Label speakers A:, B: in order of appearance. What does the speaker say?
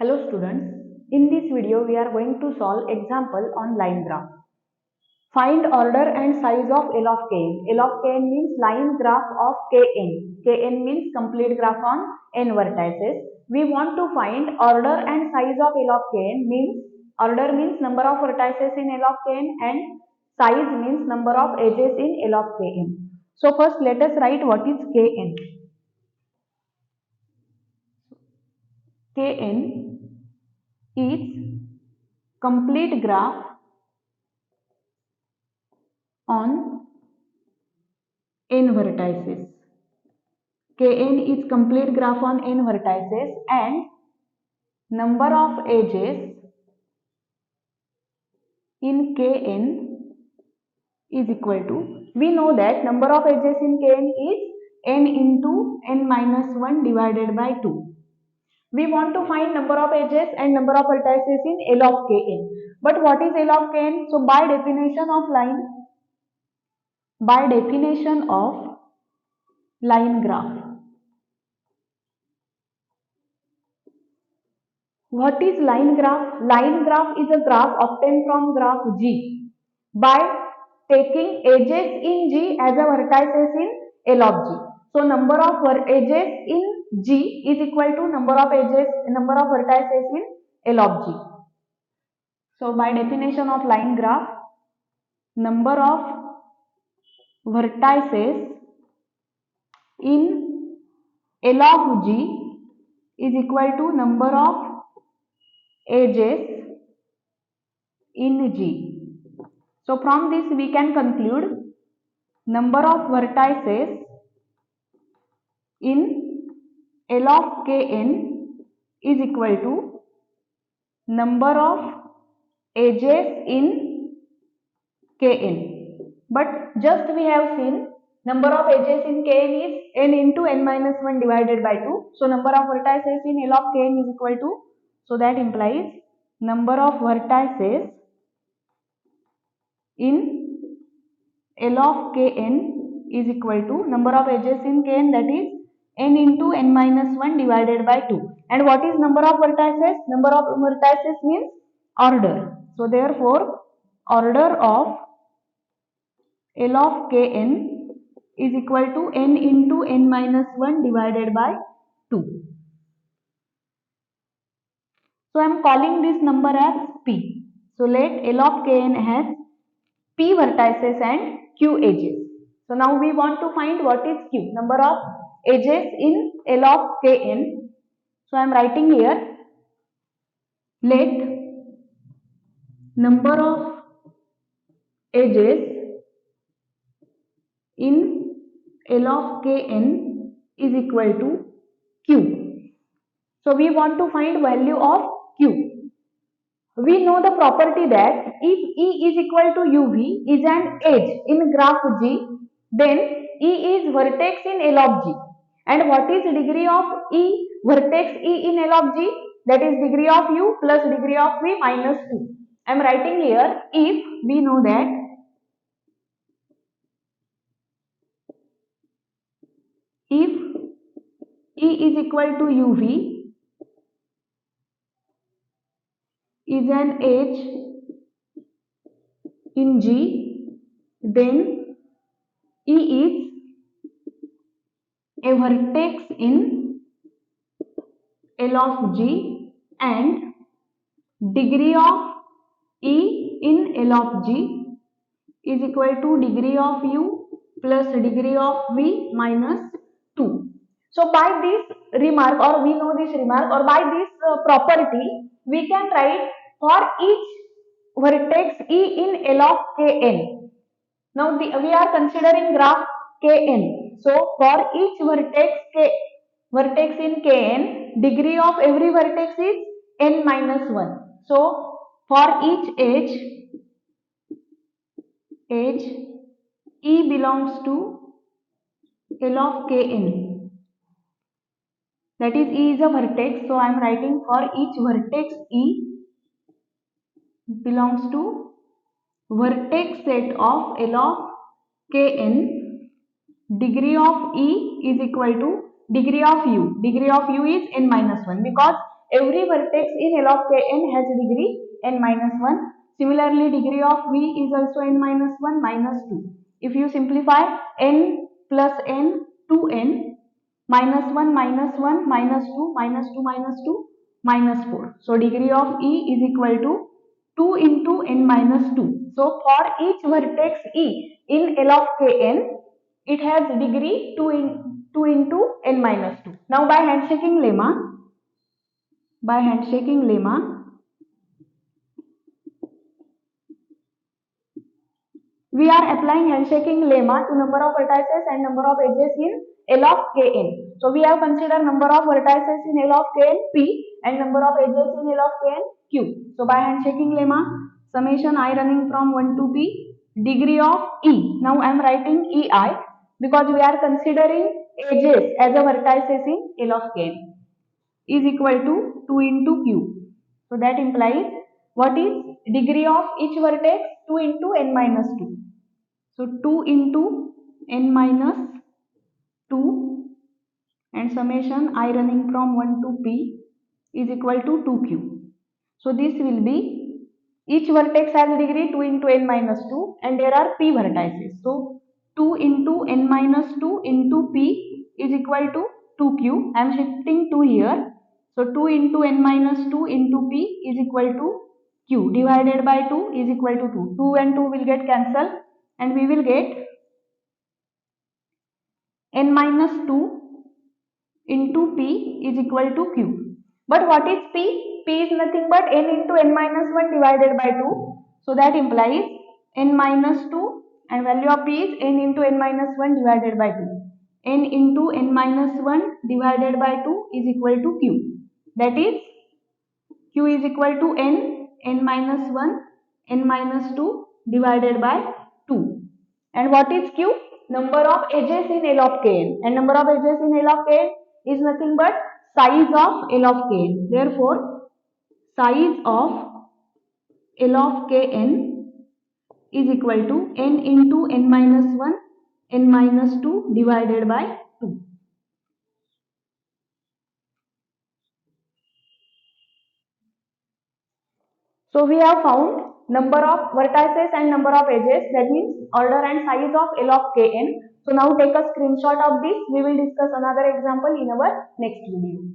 A: Hello students, in this video we are going to solve example on line graph. Find order and size of L of kn. L of kn means line graph of kn. Kn means complete graph on n vertices. We want to find order and size of L of kn means order means number of vertices in L of kn and size means number of edges in L of kn. So first let us write what is kn. Kn is complete graph on n vertices. Kn is complete graph on n vertices and number of edges in Kn is equal to, we know that number of edges in Kn is n into n minus 1 divided by 2. We want to find number of edges and number of vertices in L of Kn. But what is L of Kn? So by definition of line graph. What is line graph? Line graph is a graph obtained from graph G by taking edges in G as a vertices in L of G. So number of edges in G is equal to number of vertices in L of G. So by definition of line graph, number of vertices in L of G is equal to number of edges in G. So from this we can conclude number of vertices in L of Kn is equal to number of edges in Kn. But just we have seen number of edges in Kn is n into n minus 1 divided by 2. So number of vertices in L of Kn is equal to, so that implies number of vertices in L of Kn is equal to number of edges in Kn, that is n into n minus 1 divided by 2. And what is number of vertices? Number of vertices means order. So therefore order of L of Kn is equal to n into n minus 1 divided by 2. So I am calling this number as P. So let L of Kn has P vertices and Q edges. So now we want to find what is Q, number of edges in L of Kn. So I am writing here, let number of edges in L of Kn is equal to Q. So we want to find value of Q. We know the property that if E is equal to UV is an edge in graph G, then E is vertex in L of G. And what is degree of E, vertex E in L of G? That is degree of U plus degree of V minus 2. I am writing here, if we know that if E is equal to UV is an edge in G, then E is a vertex in L of G and degree of E in L of G is equal to degree of U plus degree of V minus 2. So by this remark, or we know this remark, or by this property, we can write for each vertex E in L of Kn. Now we are considering graph Kn. So for each vertex in Kn, degree of every vertex is n minus 1. So for each edge E belongs to L of Kn. That is, E is a vertex. So I am writing for each vertex E belongs to vertex set of L of Kn. Degree of E is equal to degree of U. Degree of U is n minus 1 because every vertex in L of Kn has degree n minus 1. Similarly, degree of V is also n minus 1 minus 2. If you simplify, n plus n 2n minus 1 minus 1 minus 2 minus 2 minus 2 minus 4. So degree of E is equal to 2 into n minus 2. So for each vertex E in L of Kn, it has degree 2 into n minus 2. Now by handshaking lemma, we are applying handshaking lemma to number of vertices and number of edges in L of Kn. So we have considered number of vertices in L of Kn P and number of edges in L of Kn Q. So by handshaking lemma, summation I running from 1 to P, degree of E. Now I am writing Ei because we are considering edges as a vertices in L of Kn is equal to 2 into Q. So that implies what is degree of each vertex? 2 into n minus 2. So 2 into n minus 2 and summation I running from 1 to P is equal to 2Q. So this will be each vertex has degree 2 into n minus 2 and there are P vertices. So 2 into n minus 2 into P is equal to 2Q. I am shifting 2 here. So 2 into n minus 2 into P is equal to Q divided by 2 is equal to 2. 2 and 2 will get cancelled and we will get n minus 2 into P is equal to Q. But what is P? P is nothing but n into n minus 1 divided by 2. So that implies n minus 2 and value of P is n into n minus 1 divided by 2. N into n minus 1 divided by 2 is equal to Q. That is Q is equal to n minus 1, n minus 2 divided by 2. And what is Q? Number of edges in L of Kn. And number of edges in L of Kn is nothing but size of L of Kn. Therefore, size of L of Kn is equal to n into n minus 1, n minus 2 divided by 2. So we have found number of vertices and number of edges, that means order and size of L of Kn. So now take a screenshot of this. We will discuss another example in our next video.